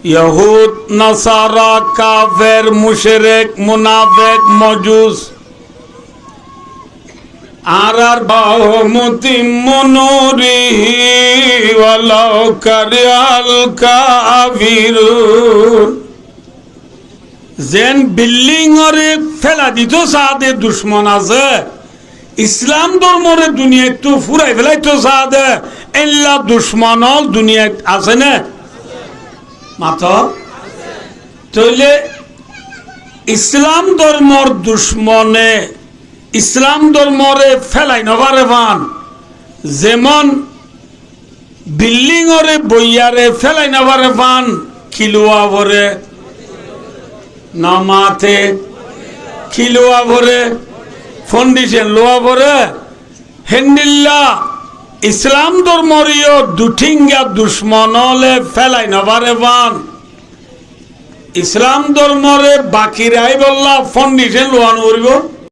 ইহুদ নাসারা কাফের মুশরিক মুনাফিক মজুস আর বাহমুতিম্মু নূরিহি ওয়ালাউ কারিহাল কাফিরুন যেন বিল্ডিং ওরে ফেলা দিত সাদে দুশ্মন আছে ইসলাম ধর্মরে দুনিয়া একটু ফুরাই ফেলাইতো সাদে এল্লা দুশ্মন দুনিয়া আছে না মাথা তাহলে ইসলাম ধর্মর দুশ্মনে ইসলাম ধর্মরে ফেলাই নবারে ভান যেমন বিল্ডিং ওরে বইয়ারে ফেলাই নবারে ভান খিলুয়া ভরে নামাতে খিলুয়া ভরে ফাউন্ডেশন লোয়া ভরে হেন্ডিল্লা ইসলাম ধর্মরিও দুঠিঙ্গা দুশ্মন হলে ফেলাই নবারে ভান ইসলাম ধর্মরে বাকিরাই বললা ফাউন্ডেশন লোয়ানো করিব